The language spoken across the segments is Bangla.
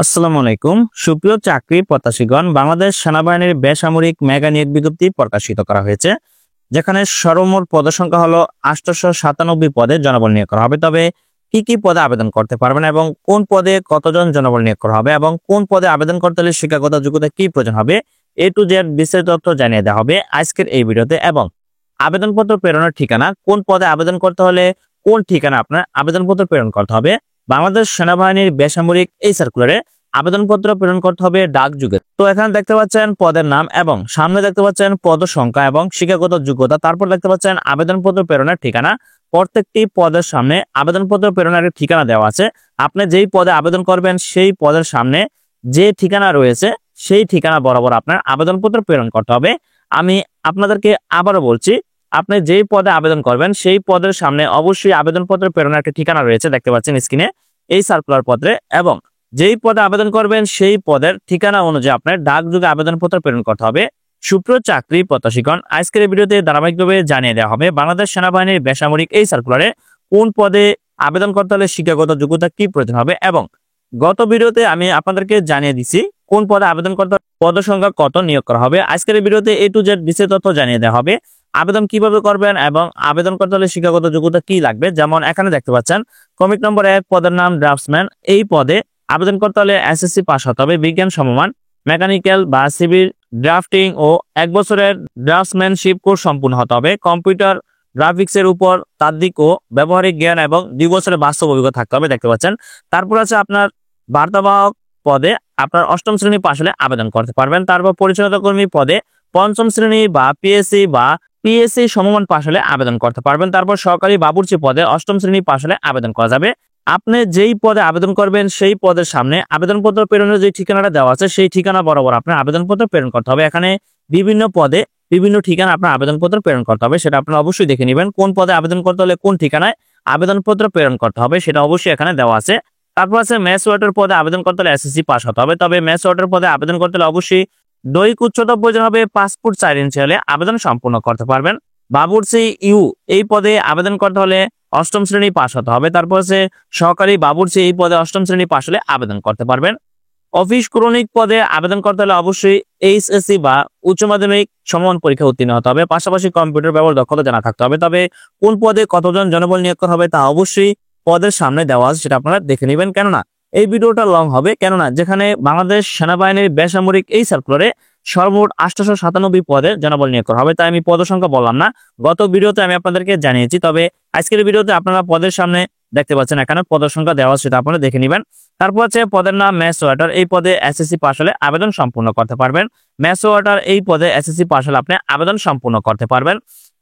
আসসালামু আলাইকুম। সুপ্রিয় চাকরি প্রত্যাশীগণ, বাংলাদেশ সেনাবাহিনীর বেসামরিক মেগা নিয়োগ বিজ্ঞপ্তি প্রকাশিত করা হয়েছে, যেখানে সর্বমোট পদসংখ্যা হলো 897 পদে জনবল নিয়োগ করা হবে। তবে কি কি পদে আবেদন করতে পারবেন এবং কোন পদে কতজন জনবল নিয়োগ করা হবে এবং কোন পদে আবেদন করতে হলে শিক্ষাগত যোগ্যতা কি প্রয়োজন হবে, এ টু জেড বিস্তারিত তথ্য জানিয়ে দেওয়া হবে আজকের এই ভিডিওতে। এবং আবেদনপত্র প্রেরণের ঠিকানা, কোন পদে আবেদন করতে হলে কোন ঠিকানা আপনার আবেদনপত্র প্রেরণ করতে হবে। বাংলাদেশ সেনাবাহিনীর বেসামরিক এই সার্কুলারে আবেদনপত্র প্রেরণ করতে হবে ডাকযোগে। তো এখানে দেখতে পাচ্ছেন পদের নাম এবং সামনে দেখতে পাচ্ছেন পদ সংখ্যা এবং শিক্ষাগত যোগ্যতা। তারপর দেখতে পাচ্ছেন আবেদনপত্র প্রেরণের ঠিকানা। প্রত্যেকটি পদের সামনে আবেদনপত্র প্রেরণের ঠিকানা দেওয়া আছে। আপনি যেই পদে আবেদন করবেন সেই পদের সামনে যে ঠিকানা রয়েছে সেই ঠিকানা বরাবর আপনার আবেদনপত্র প্রেরণ করতে হবে। আমি আপনাদেরকে আবারও বলছি, আপনি যেই পদে আবেদন করবেন সেই পদের সামনে অবশ্যই আবেদনপত্র প্রেরণের একটা ঠিকানা রয়েছে, দেখতে পাচ্ছেন স্ক্রিনে এই সার্কুলার পত্রে। এবং যেই পদে আবেদন করবেন সেই পদের ঠিকানা অনুযায়ী আপনার ডাকযোগে আবেদনপত্র প্রেরণ করতে হবে। সুপ্রিয় চাকরি প্রত্যাশীগণ, আজকের এই ভিডিওতে ধারাবাহিকভাবে জানিয়ে দেওয়া হবে বাংলাদেশ সেনাবাহিনীর বেসামরিক এই সার্কুলারে কোন পদে আবেদন করতে হলে শিক্ষাগত যোগ্যতা কি প্রয়োজন হবে। এবং গত ভিডিওতে আমি আপনাদেরকে জানিয়ে দিছি কোন পদে আবেদন করতে পদ সংখ্যা কত নিয়োগ করা হবে। আজকের এই ভিডিওতে এ টু জেড বিস্তারিত তথ্য জানিয়ে দেওয়া হবে। আবেদন কিভাবে করবেন এবং আবেদন করতে হলে শিক্ষাগত যোগ্যতা কি লাগবে। যেমন এখানে দেখতে পাচ্ছেন কমিক নম্বর 1 পদের নাম ড্রাফটসম্যান। এই পদে আবেদন করতে হলে এসএসসি পাস হতে হবে, বিজ্ঞান সমমান, মেকানিক্যাল বা সিভিল, ড্রাফটিং ও 1 বছরের ড্রাফটসম্যানশিপ কোর্স সম্পূর্ণ হতে হবে। কম্পিউটার গ্রাফিক্সের উপর তাত্ত্বিক ও ব্যবহারিক জ্ঞান এবং 2 বছরের বাস্তব অভিজ্ঞতা থাকতে হবে, দেখতে পাচ্ছেন। তারপর আছে আপনার বার্তাবাহক পদে আপনার 8ম শ্রেণী পাশ হলে আবেদন করতে পারবেন। তারপর পরিচালনা কর্মী পদে 5ম শ্রেণী বা পিএসসি সমমান পাশ হলে আবেদন করতে পারবেন। তারপর সহকারী বাবুর্চি পদে 8ম শ্রেণী পাশ হলে আবেদন করা যাবে। আপনি যেই পদে আবেদন করবেন সেই পদের সামনে আবেদনপত্র প্রেরণের যে ঠিকানাটা দেওয়া আছে সেই ঠিকানা বরাবর আপনার আবেদনপত্র প্রেরণ করতে হবে। এখানে বিভিন্ন পদে বিভিন্ন ঠিকানা আপনার আবেদনপত্র প্রেরণ করতে হবে, সেটা আপনারা অবশ্যই দেখে নেবেন। কোন পদে আবেদন করতে হলে কোন ঠিকানায় আবেদনপত্র প্রেরণ করতে হবে সেটা অবশ্যই এখানে দেওয়া আছে। তারপর আছে ম্যাথস ওয়েটার পদে আবেদন করতে হলে এসএসসি পাস হতে হবে। তবে ম্যাথস ওয়েটার পদে আবেদন করতে হলে অবশ্যই দৈহিক উচ্চতা প্রয়োজন হবে 5 ফুট 4 ইঞ্চি হলে আবেদন সম্পূর্ণ করতে পারবেন। বাবুর্চি ইউ এই পদে আবেদন করতে হলে 8ম শ্রেণী পাস হতে হবে। তারপর আছে সহকারী বাবুর্চি এই পদে 8ম শ্রেণী পাস হলে আবেদন করতে পারবেন। অফিস ক্রনিক পদে আবেদন করতে হলে অবশ্যই এইচএসসি বা উচ্চ মাধ্যমিক সমমান পরীক্ষা উত্তীর্ণ হতে হবে, পাশাপাশি কম্পিউটার ব্যবহার দক্ষতা জানা থাকতে হবে। তবে কোন পদে কতজন জনবল নিয়োগ করা হবে তা অবশ্যই পদের সামনে দেওয়া আছে, সেটা আপনারা দেখে নেবেন। কেননা এই ভিডিওটা লং হবে, কেননা যেখানে বাংলাদেশ সেনাবাহিনীর বেসামরিক এই সার্কুলারে সর্বমোট 897 পদে জনবল নিয়োগ করা হবে, তাই আমি পদ সংখ্যা বললাম না, গত ভিডিওতে আমি আপনাদেরকে জানিয়েছি। তবে আজকের ভিডিওতে আপনারা পদের সামনে দেখতে পাচ্ছেন এখানে পদের সংখ্যা দেওয়া আছে, সেটা আপনারা দেখে নেবেন। তারপর আছে পদের নাম ম্যাথস ওয়েটার। এই পদে এসএসসি পাস হলে আবেদন সম্পূর্ণ করতে পারবেন। ম্যাথস ওয়েটার এই পদে এসএসসি পাস হলে আপনি আবেদন সম্পূর্ণ করতে পারবেন।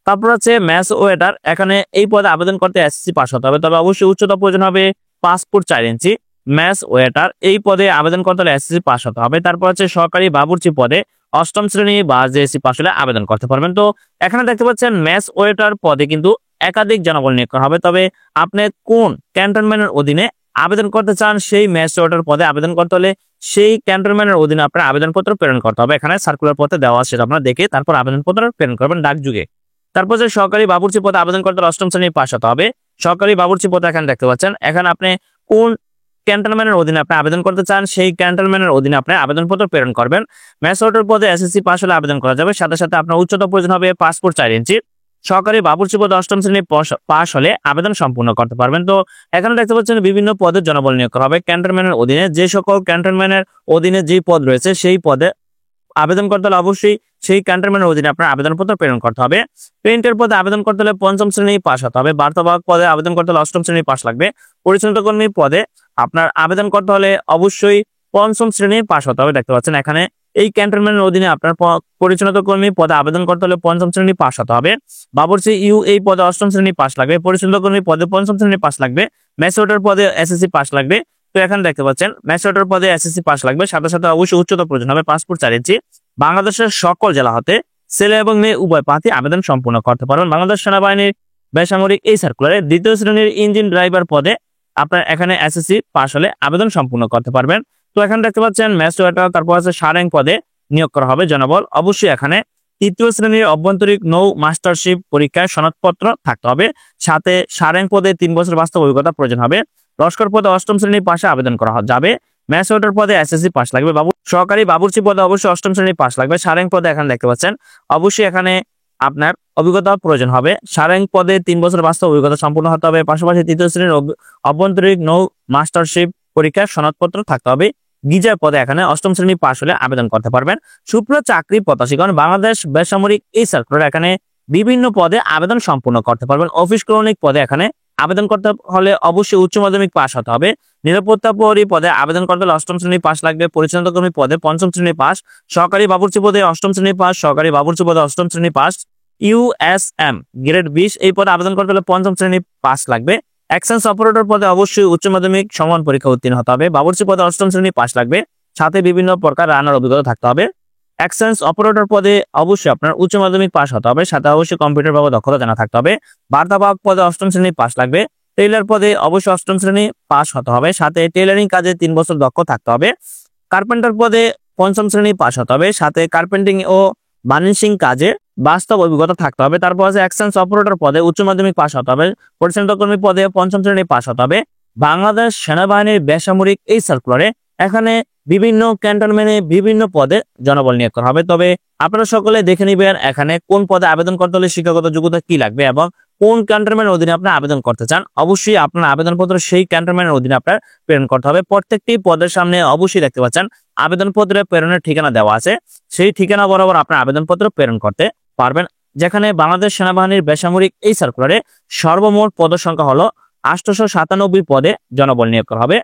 তারপর আছে ম্যাথস ওয়েটার, এখানে এই পদে আবেদন করতে এসএসসি পাস হতে হবে, তবে অবশ্যই উচ্চতা প্রয়োজন হবে 5 ফুট 4 ইঞ্চি। ম্যাথস ওয়েটার এই পদে আবেদন করতে হলে এসএসসি পাস হতে হবে। তারপর আছে সহকারী বাবুর্চি পদে 8ম শ্রেণী বা জেএসসি পাস হলে আবেদন করতে পারবেন। তো এখানে দেখতে পাচ্ছেন ম্যাথস ওয়েটার পদে কিন্তু একাধিক জনবল নিয়োগ করা হবে, তবে আপনি কোন ক্যান্টনমেন্টের অধীনে আবেদন করতে চান সেই ম্যাথস ওয়েটার পদে আবেদন করতে হলে সেই ক্যান্টনমেন্টের অধীনে আপনার আবেদনপত্র প্রেরণ করতে হবে। এখানে সার্কুলার পথে দেওয়া আছে, সেটা আপনারা দেখে তারপর আবেদনপত্র প্রেরণ করবেন ডাকযোগে। তারপর যে সহকারী বাবুর্চি পদে আবেদন করতে 8ম শ্রেণী পাস হতে হবে। সহকারী বাবুর্চি পদে এখানে দেখতে পাচ্ছেন, এখানে আপনি কোন ক্যান্টনমেন্টের অধীনে আপনি আবেদন করতে চান সেই ক্যান্টনমেন্টের অধীনে আপনি আবেদনপত্র প্রেরণ করবেন। ম্যাথস ওয়েটার পদে এসএসসি পাস হলে আবেদন করা যাবে, সাথে সাথে আপনার উচ্চতা প্রয়োজন হবে 5 ফুট 4 ইঞ্চি। সহকারী বাবুর্চি পদে 8ম শ্রেণী পাস হলে আবেদন সম্পূর্ণ করতে পারবেন। তো এখানে দেখতে পাচ্ছেন বিভিন্ন পদের জনবল নিয়োগ করা হবে ক্যান্টনমেন্টের অধীনে। যে সকল ক্যান্টনমেন্টের অধীনে যে পদ রয়েছে সেই পদে আবেদন করতে হলে অবশ্যই সেই ক্যান্টনমেন্টের অধীনে আপনার আবেদনপত্র প্রেরণ করতে হবে। পেইন্টের পদে আবেদন করতে হলে 5ম শ্রেণী পাস হতে হবে। বার্তাবাহক পদে আবেদন করতে হলে 8ম শ্রেণী পাস লাগবে। পরিচালনা কর্মী পদে আপনার আবেদন করতে হলে অবশ্যই 5ম শ্রেণী পাস হতে হবে, দেখতে পাচ্ছেন এখানে এই ক্যান্টনমেন্টের অধীনে আপনার পরিচালনা কর্মী পদে আবেদন করতে হলে 5ম শ্রেণী পাস হতে হবে। বাবুর্চি ইউ এই পদে 8ম শ্রেণী পাস লাগবে। পরিচালনা কর্মী পদে 5ম শ্রেণী পাস লাগবে। ম্যাথস ওয়েটার পদে এসএসসি পাস লাগবে। তো এখানে দেখতে পাচ্ছেন ম্যাথস ওয়েটার পদে এসএসসি পাস লাগবে, সাথে সাথে অবশ্যই উচ্চতা প্রয়োজন হবে 5 ফুট 4 ইঞ্চি। বাংলাদেশের সকল জেলা হতে ছেলে এবং মেয়ে উভয় প্রার্থী আবেদন সম্পূর্ণ করতে পারবেন। বাংলাদেশ সেনাবাহিনীর বেসামরিক এই সার্কুলারে 2য় শ্রেণীর ইঞ্জিন ড্রাইভার পদে আপনার এখানে এসএসসি পাস হলে আবেদন সম্পূর্ণ করতে পারবেন। তো এখানে দেখতে পাচ্ছেন ম্যাথস ওয়েটার, তারপর আছে সারেং পদে নিয়োগ করা হবে জনবল। অবশ্যই এখানে 3য় শ্রেণীর অভ্যন্তরীণ নৌ মাস্টারশিপ পরীক্ষায় সনদপত্র থাকতে হবে, সাথে সারেং পদে 3 বছর বাস্তব অভিজ্ঞতা প্রয়োজন হবে। লস্কর পদে 8ম শ্রেণী পাশে আবেদন করা যাবে। ম্যাথওয়েটার পদে এসএসসি পাস লাগবে। সহকারী বাবুর্চি পদে অবশ্যই অষ্টম শ্রেণী পাস লাগবে। সারেং পদে এখানে দেখতে পাচ্ছেন অবশ্যই এখানে আপনার অভিজ্ঞতা প্রয়োজন হবে। সারেং পদে 3 বছর বাস্তব অভিজ্ঞতা সম্পূর্ণ হতে হবে। পাশাপাশি তৃতীয় শ্রেণীর অভ্যন্তরীণ নৌ মাস্টারশিপ পরীক্ষার সনদপত্র থাকতে হবে। গিজার পদে এখানে অষ্টম শ্রেণী পাস হলে আবেদন করতে পারবেন। সুপ্রিয় চাকরি প্রত্যাশীগণ, বাংলাদেশ বেসামরিক এই সার্কুলার এখানে বিভিন্ন পদে আবেদন সম্পূর্ণ করতে পারবেন। অফিস ক্রনিক পদে এখানে আবেদন করতে হলে অবশ্যই উচ্চ মাধ্যমিক পাস হতে হবে। নিরাপত্তা প্রহরী পদে আবেদন করতে হলে অষ্টম শ্রেণী পাস লাগবে। পরিচালনা কর্মী পদে পঞ্চম শ্রেণী পাস। সহকারী বাবুর্চি পদে অষ্টম শ্রেণী পাস। সহকারী বাবুর্চি পদে অষ্টম শ্রেণী পাস। ইউএসএম গ্রেড 20 এই পদে আবেদন করতে হলে পঞ্চম শ্রেণী পাস লাগবে। এক্সচেঞ্জ অপারেটর পদে অবশ্যই উচ্চ মাধ্যমিক সমান পরীক্ষা উত্তীর্ণ হতে হবে। বাবুর্চি পদে অষ্টম শ্রেণী পাস লাগবে। সাথে বিভিন্ন প্রকার রান্নার অভিজ্ঞতা থাকতে হবে। এক্সচেঞ্জ অপারেটর পদে অবশ্যই আপনার উচ্চ মাধ্যমিক পাস হতে হবে। সাথে অবশ্যই কম্পিউটার বাবদ দক্ষতা জানা থাকতে হবে। বার্তাবাহক পদে অষ্টম শ্রেণী পাস লাগবে। টেইলার পদে অবশ্যই অষ্টম শ্রেণী পাস হতে হবে। সাথে টেইলারিং কাজে 3 বছর দক্ষ থাকতে হবে। কার্পেন্টার পদে পঞ্চম শ্রেণী পাস হতে হবে। সাথে কার্পেন্টিং ও বার্নিশিং কাজে বাস্তব অভিজ্ঞতা থাকতে হবে। তারপর আছে এক্সচেঞ্জ অপারেটর পদে উচ্চ মাধ্যমিক পাস হতে হবে। পরিচালনা কর্মী পদে পঞ্চম শ্রেণী পাস হতে হবে। বাংলাদেশ সেনাবাহিনীর বেসামরিক এই সার্কুলারে এখানে বিভিন্ন ক্যান্টনমেন্টে বিভিন্ন পদে জনবল নিয়োগ করা হবে। তবে আপনারা সকলে দেখে নিবেন এখানে কোন পদে আবেদন করতে হলে শিক্ষাগত যোগ্যতা কি লাগবে এবং কোন ক্যান্টনমেন্টের অধীনে আপনি আবেদন করতে চান। অবশ্যই আপনার আবেদনপত্র সেই ক্যান্টনমেন্টের অধীনে আপনার প্রেরণ করতে হবে। প্রত্যেকটি পদের সামনে অবশ্যই দেখতে পাচ্ছেন আবেদনপত্রে প্রেরণের ঠিকানা দেওয়া আছে। সেই ঠিকানা বরাবর আপনার আবেদনপত্র প্রেরণ করতে পারবেন। যেখানে বাংলাদেশ সেনাবাহিনীর বেসামরিক এই সার্কুলারে সর্বমোট পদের সংখ্যা হলো 897 পদে জনবল নিয়োগ করা হবে।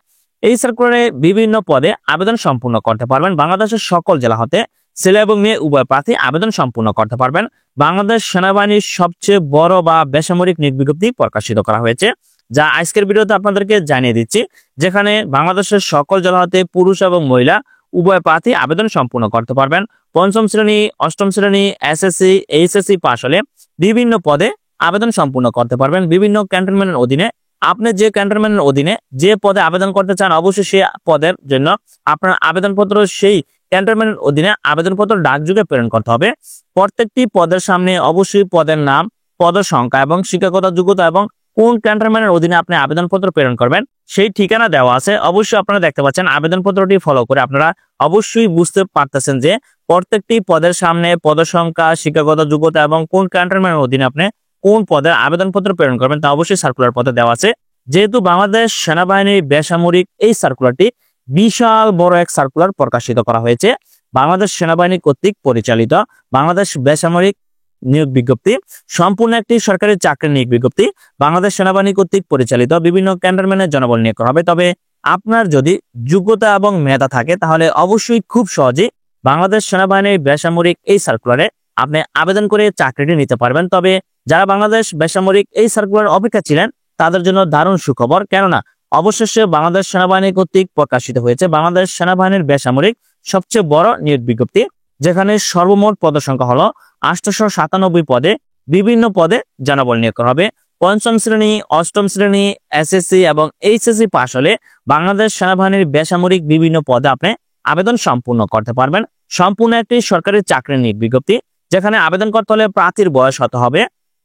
এই সার্কুলারে বিভিন্ন পদে আবেদন সম্পূর্ণ করতে পারবেন। বাংলাদেশের সকল জেলা হতে ছেলে এবং মেয়ে উভয় প্রার্থী আবেদন সম্পূর্ণ করতে পারবেন। বাংলাদেশ সেনাবাহিনীর সবচেয়ে বড় বা বেসামরিক নিয়োগ বিজ্ঞপ্তি প্রকাশিত করা হয়েছে, যা আজকের ভিডিওতে আপনাদেরকে জানিয়ে দিচ্ছি। যেখানে বাংলাদেশের সকল জেলা হতে পুরুষ এবং মহিলা উভয় প্রার্থী আবেদন সম্পূর্ণ করতে পারবেন। পঞ্চম শ্রেণী, অষ্টম শ্রেণী, এসএসসি, এইচএসসি পাস হলে বিভিন্ন পদে আবেদন সম্পূর্ণ করতে পারবেন। বিভিন্ন ক্যান্টনমেন্টের অধীনে আপনি যে ক্যান্টনমেন্টের অধীনে যে পদে আবেদন করতে চান অবশ্যই সেই পদের জন্য আপনার আবেদনপত্র সেই ক্যান্টনমেন্টের অধীনে আবেদনপত্র ডাকযোগে প্রেরণ করতে হবে। প্রত্যেকটি পদের সামনে অবশ্যই পদের নাম, পদের সংখ্যা এবং শিক্ষাগত যোগ্যতা এবং কোন ক্যান্টনমেন্টের অধীনে আপনি আবেদনপত্র প্রেরণ করবেন সেই ঠিকানা দেওয়া আছে। অবশ্যই আপনারা দেখতে পাচ্ছেন আবেদনপত্রটি ফলো করে আপনারা অবশ্যই বুঝতে পারতেছেন যে প্রত্যেকটি পদের সামনে পদের সংখ্যা, শিক্ষাগত যোগ্যতা এবং কোন ক্যান্টনমেন্টের অধীনে আপনি কোন পদের আবেদনপত্র প্রেরণ করবেন তা অবশ্যই সার্কুলার পদে দেওয়া আছে। যেহেতু বাংলাদেশ সেনাবাহিনীর বেসামরিক এই সার্কুলারটি বিশাল বড় এক সার্কুলার প্রকাশিত করা হয়েছে বাংলাদেশ সেনাবাহিনী কর্তৃক পরিচালিত বাংলাদেশ বেসামরিক নিয়োগ বিজ্ঞপ্তি সম্পূর্ণ একটি সরকারি চাকরির নিয়োগ বিজ্ঞপ্তি। বাংলাদেশ সেনাবাহিনী কর্তৃক পরিচালিত বিভিন্ন ক্যান্টনমেন্টে জনবল নিয়োগ করা হবে। তবে আপনার যদি যোগ্যতা এবং মেধা থাকে তাহলে অবশ্যই খুব সহজেই বাংলাদেশ সেনাবাহিনীর বেসামরিক এই সার্কুলারে আপনি আবেদন করে চাকরিটি নিতে পারবেন। তবে যারা বাংলাদেশ বেসামরিক এই সার্কুলার অপেক্ষা ছিলেন তাদের জন্য দারুণ সুখবর, কেননা অবশেষে বাংলাদেশ সেনাবাহিনী কর্তৃক প্রকাশিত হয়েছে বাংলাদেশ সেনাবাহিনীর বেসামরিক সবচেয়ে বড় নিয়োগ বিজ্ঞপ্তি, যেখানে সর্বমোট পদের সংখ্যা হলো 897 পদে বিভিন্ন পদে জনবল নিয়োগ করা হবে। পঞ্চম শ্রেণী, অষ্টম শ্রেণী, এসএসসি এবং এইচএসসি পাস হলে বাংলাদেশ সেনাবাহিনীর বেসামরিক বিভিন্ন পদে আপনি আবেদন সম্পূর্ণ করতে পারবেন। সম্পূর্ণ একটি সরকারি চাকরির নিয়োগ বিজ্ঞপ্তি, যেখানে আবেদন করতে হলে প্রার্থীর বয়স হতে হবে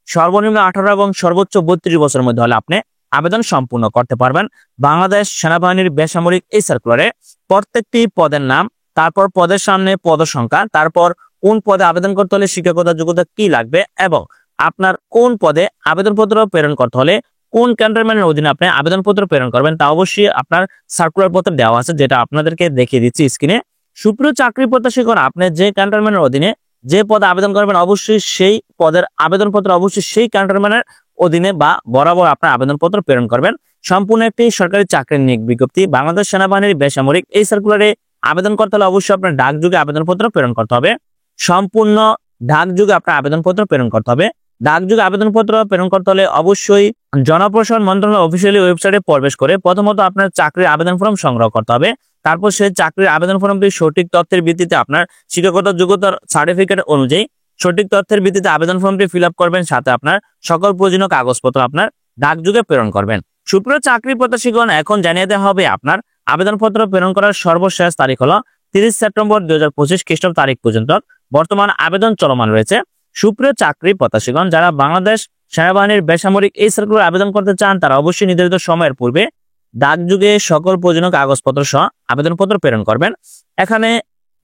সর্বনিম্ন 18 এবং সর্বোচ্চ 32 বছরের মধ্যে হলে আপনি আবেদন সম্পূর্ণ করতে পারবেন। বাংলাদেশ সেনাবাহিনীর বেসামরিক এই সার্কুলারে প্রত্যেকটি পদের নাম, তারপর পদের সামনে পদের সংখ্যা, তারপর কোন পদে আবেদন করতে হলে শিক্ষাগত যোগ্যতা কি লাগবে এবং আপনার কোন পদে আবেদনপত্র প্রেরণ করতে হলে কোন ক্যান্টনমেন্টের অধীনে আপনি আবেদনপত্র প্রেরণ করবেন তা অবশ্যই আপনার সার্কুলার পত্রে দেওয়া আছে, যেটা আপনাদেরকে দেখিয়ে দিচ্ছি স্ক্রিনে। সুপ্রিয় চাকরি প্রত্যাশীগণ, আপনি যে ক্যান্টনমেন্টের অধীনে যে পদে আবেদন করবেন অবশ্যই সেই পদের আবেদনপত্র অবশ্যই সেই ক্যান্টনমেন্টের অধীনে বা বরাবর আপনার আবেদনপত্র প্রেরণ করবেন। সম্পূর্ণ একটি সরকারি চাকরির নিয়োগ বিজ্ঞপ্তি বাংলাদেশ সেনাবাহিনীর বেসামরিক এই সার্কুলারে আবেদন করতে হলে অবশ্যই আপনার ডাকযোগে আবেদনপত্র প্রেরণ করতে হবে। সম্পূর্ণ ডাকযোগে আপনার আবেদনপত্র প্রেরণ করতে হবে। ডাকযোগে আবেদনপত্র প্রেরণ করতে হলে অবশ্যই জনপ্রশাসন মন্ত্রণালয় অফিসিয়ালি ওয়েবসাইটে প্রবেশ করে প্রথমত আপনার চাকরির আবেদন ফর্ম সংগ্রহ করতে হবে। তারপর সেই চাকরির আবেদন ফর্মটি সঠিক তথ্যের ভিত্তিতে আপনার শিক্ষাগত যোগ্যতার সার্টিফিকেট অনুযায়ী সঠিক তথ্যের ভিত্তিতে আবেদন ফর্মটি ফিল আপ করবেন, সাথে আপনার সকল প্রয়োজনীয় কাগজপত্র আপনার ডাকযোগে প্রেরণ করবেন। সুপ্রিয় চাকরি প্রত্যাশীগণ, এখন জানিয়ে দেওয়া হবে আপনার আবেদনপত্র প্রেরণ করার সর্বশেষ তারিখ হলো 30 সেপ্টেম্বর 2025 খ্রিস্টাব্দ তারিখ পর্যন্ত বর্তমান আবেদন চলমান রয়েছে। সুপ্রিয় চাকরি প্রত্যাশীগণ, যারা বাংলাদেশ সেনাবাহিনীর বেসামরিক এই সার্কুলার আবেদন করতে চান তারা অবশ্যই নির্ধারিত সময়ের পূর্বে ডাকযোগে সকল প্রয়োজনীয় কাগজপত্র সহ আবেদনপত্র প্রেরণ করবেন। এখানে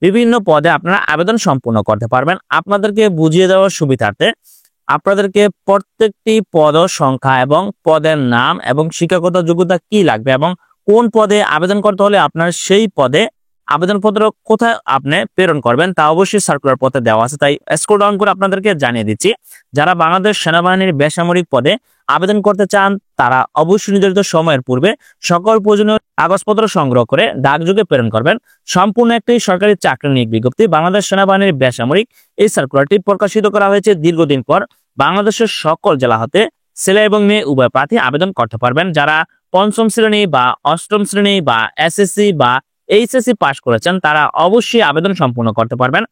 বিভিন্ন পদে আপনারা আবেদন সম্পূর্ণ করতে পারবেন। আপনাদেরকে বুঝিয়ে দেওয়ার সুবিধার্থে আপনাদেরকে প্রত্যেকটি পদ সংখ্যা এবং পদের নাম এবং শিক্ষাগত যোগ্যতা কি লাগবে এবং কোন পদে আবেদন করতে হলে আপনার সেই পদে আবেদনপত্র কোথায় আপনি প্রেরণ করবেন তা অবশ্যই সার্কুলার পথে দেওয়া আছে। তাই স্ক্রল ডাউন করে আপনাদেরকে জানিয়ে দিচ্ছি, যারা বাংলাদেশ সেনাবাহিনীর বেসামরিক পদে আবেদন করতে চান তারা অবশ্যই নির্ধারিত সময়ের পূর্বে সকল প্রয়োজনীয় কাগজপত্র সংগ্রহ করে ডাকযোগে প্রেরণ করবেন। সম্পূর্ণ একটি সরকারি চাকরি নিয়োগ বিজ্ঞপ্তি বাংলাদেশ সেনাবাহিনীর বেসামরিক। এই সার্কুলারটি প্রকাশিত করা হয়েছে দীর্ঘদিন পর। বাংলাদেশের সকল জেলা হতে ছেলে এবং মেয়ে উভয় প্রার্থী আবেদন করতে পারবেন। যারা পঞ্চম শ্রেণী বা অষ্টম শ্রেণী বা এসএসসি বা এইচএসসি পাস করেছেন তারা অবশ্যই আবেদন সম্পূর্ণ করতে পারবেন।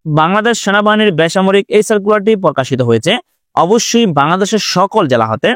বাংলাদেশ সেনাবাহিনীর বেসামরিক এই সার্কুলারটি প্রকাশিত হয়েছে। অবশ্যই বাংলাদেশের সকল জেলা হতে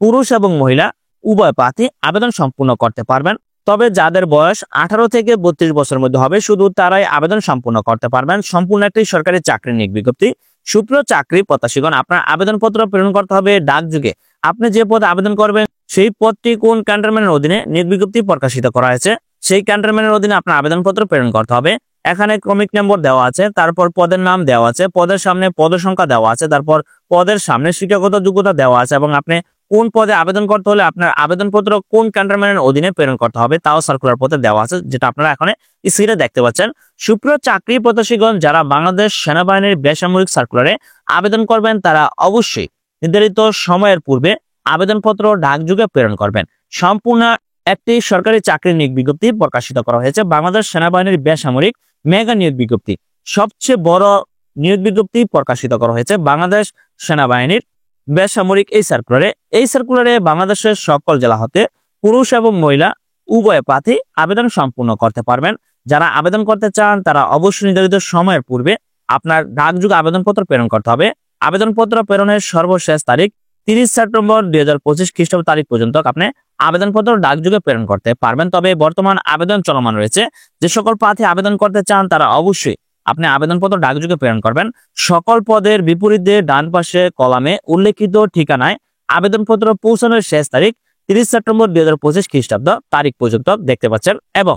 পুরুষ এবং মহিলা উভয় প্রার্থী আবেদন সম্পূর্ণ করতে পারবেন। তবে যাদের বয়স 18 থেকে 32 বছরের মধ্যে হবে শুধু তারাই আবেদন সম্পূর্ণ করতে পারবেন। সম্পূর্ণ একটি সরকারি চাকরি নিয়োগ বিজ্ঞপ্তি। সুপ্রিয় চাকরি প্রত্যাশীগণ, আপনার আবেদনপত্র প্রেরণ করতে হবে ডাকযোগে। আপনি যে পদে আবেদন করবেন সেই পদটি কোন ক্যান্টনমেন্টের অধীনে নিয়োগ বিজ্ঞপ্তি প্রকাশিত করা হয়েছে সেই ক্যান্টনমেন্টের অধীনে আপনার আবেদনপত্র প্রেরণ করতে হবে। এখানে ক্রমিক নম্বর দেওয়া আছে, তারপর পদের নাম দেওয়া আছে, পদের সামনে পদ সংখ্যা দেওয়া আছে, তারপর পদের সামনে শিক্ষাগত যোগ্যতা দেওয়া আছে এবং আপনি কোন পদে আবেদন করতে হলে আপনার আবেদনপত্র কোন ক্যান্টনমেন্টের অধীনে প্রেরণ করতে হবে তাও সার্কুলার পথে দেওয়া আছে, যেটা আপনারা এখানে স্ক্রিনে দেখতে পাচ্ছেন। সুপ্রিয় চাকরি প্রত্যাশীগণ, যারা বাংলাদেশ সেনাবাহিনীর বেসামরিক সার্কুলারে আবেদন করবেন তারা অবশ্যই নির্ধারিত সময়ের পূর্বে আবেদনপত্র ডাকযোগে প্রেরণ করবেন। সম্পূর্ণ একটি সরকারি চাকরি নিয়োগ বিজ্ঞপ্তি প্রকাশিত করা হয়েছে বাংলাদেশ সেনাবাহিনীর বেসামরিক মেগা নিয়োগ বিজ্ঞপ্তি। সবচেয়ে বড় নিয়োগ বিজ্ঞপ্তি প্রকাশিত করা হয়েছে বাংলাদেশ সেনাবাহিনীর বেসামরিক এই সার্কুলারে। এই সার্কুলারে বাংলাদেশের সকল জেলা হতে পুরুষ এবং মহিলা উভয় প্রার্থী আবেদন সম্পূর্ণ করতে পারবেন। যারা আবেদন করতে চান তারা অবশ্যই নির্ধারিত সময়ের পূর্বে আপনার ডাকযোগে আবেদনপত্র প্রেরণ করতে হবে। আবেদনপত্র প্রেরণের সর্বশেষ তারিখ 30 সেপ্টেম্বর 2025 খ্রিস্টাব্দ তারিখ পর্যন্ত আপনি আবেদনপত্র ডাকযোগে প্রেরণ করতে পারবেন। তবে বর্তমান আবেদন চলমান রয়েছে। যে সকল প্রার্থী আবেদন করতে চান তারা অবশ্যই আপনি আবেদনপত্র ডাকযোগে প্রেরণ করবেন। সকল পদের বিপরীতে ডান পাশে কলামে উল্লেখিত ঠিকানায় আবেদনপত্র পৌঁছানোর শেষ তারিখ 30 সেপ্টেম্বর 2025 খ্রিস্টাব্দ তারিখ পর্যন্ত দেখতে পাচ্ছেন এবং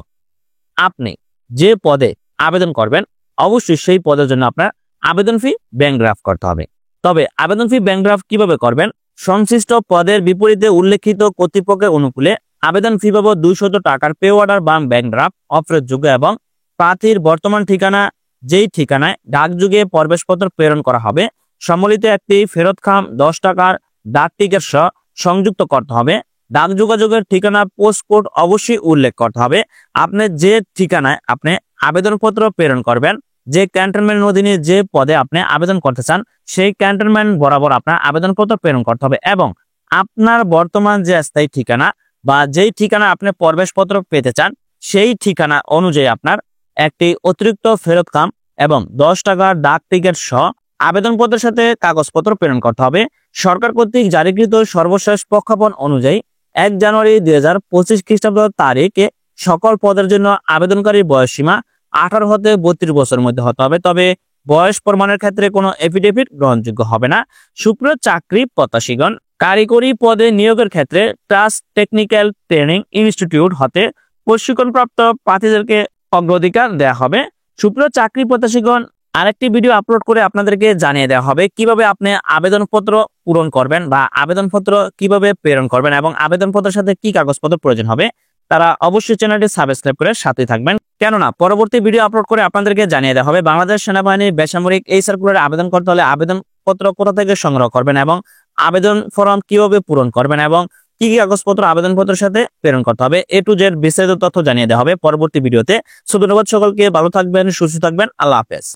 আপনি যে পদে আবেদন করবেন অবশ্যই সেই পদের জন্য আপনার আবেদন ফি ব্যাংক ড্রাফট করতে হবে। তবে আবেদন ফি ব্যাংক ড্রাফট কিভাবে করবেন? সংশ্লিষ্ট পদের বিপরীতে উল্লেখিত কর্তৃপক্ষের অনুকূলে আবেদন ফি বাবদ 200 টাকার পে অর্ডার বা ব্যাংক ড্রাফট অপ্রয়োগযোগ্য এবং প্রার্থীর বর্তমান ঠিকানা যেই ঠিকানায় ডাকযোগে প্রবেশপত্র প্রেরণ করা হবে সম্মিলিত একটি ফেরতখাম 10 টাকার ডাক টিকিট সহ সংযুক্ত করতে হবে। ডাক যোগাযোগের ঠিকানা পোস্ট কোড অবশ্যই উল্লেখ করতে হবে। আপনি যে ঠিকানায় আপনি আবেদনপত্র প্রেরণ করবেন, যে ক্যান্টনমেন্টের অধীনে যে পদে আপনি আবেদন করতে চান সেই ক্যান্টনমেন্ট বরাবর আপনার আবেদনপত্র প্রেরণ করতে হবে এবং আপনার বর্তমান যে স্থায়ী ঠিকানা বা যেই ঠিকানা আপনি প্রবেশপত্র পেতে চান সেই ঠিকানা অনুযায়ী আপনার একটি অতিরিক্ত ফেরতখাম এবং 10 টাকার ডাক টিকিট সহ আবেদনপত্রের সাথে কাগজপত্র প্রেরণ করতে হবে। সরকার কর্তৃক জারিকৃত সর্বশেষ প্রজ্ঞাপন অনুযায়ী 1 জানুয়ারি 2025 খ্রিস্টাব্দ তারিখে সকল পদের জন্য আবেদনকারীর বয়সসীমা 18 হতে 32 বছরের মধ্যে হতে হবে। তবে বয়স প্রমাণের ক্ষেত্রে কোনো এফিডেভিট গ্রহণযোগ্য হবে না। সুপ্রিয় চাকরি প্রত্যাশীগণ, কারিগরি পদে নিয়োগের ক্ষেত্রে ট্রাস্ট টেকনিক্যাল ট্রেনিং ইনস্টিটিউট হতে প্রশিক্ষণপ্রাপ্ত প্রার্থীদেরকে অগ্রাধিকার দেওয়া হবে। সুপ্রিয় চাকরি প্রত্যাশীগণ, আরেকটি ভিডিও আপলোড করে আপনাদেরকে জানিয়ে দেওয়া হবে কিভাবে আপনি আবেদনপত্র পূরণ করবেন বা আবেদনপত্র কিভাবে প্রেরণ করবেন এবং আবেদনপত্রের সাথে কি কাগজপত্র প্রয়োজন হবে। তারা অবশ্যই চ্যানেলটি সাবস্ক্রাইব করে সাথে থাকবেন, কেননা পরবর্তী ভিডিও আপলোড করে আপনাদেরকে জানিয়ে দেওয়া হবে বাংলাদেশ সেনাবাহিনীর বেসামরিক এই সার্কুলারে আবেদন করতে হলে আবেদনপত্র কোথা থেকে সংগ্রহ করবেন এবং আবেদন ফর্ম কিভাবে পূরণ করবেন এবং কি কি কাগজপত্র আবেদনপত্রের সাথে প্রেরণ করতে হবে A to Z বিস্তারিত তথ্য জানিয়ে দেওয়া হবে পরবর্তী ভিডিওতে। ধন্যবাদ সকলকে, ভালো থাকবেন, সুস্থ থাকবেন, আল্লাহ হাফেজ।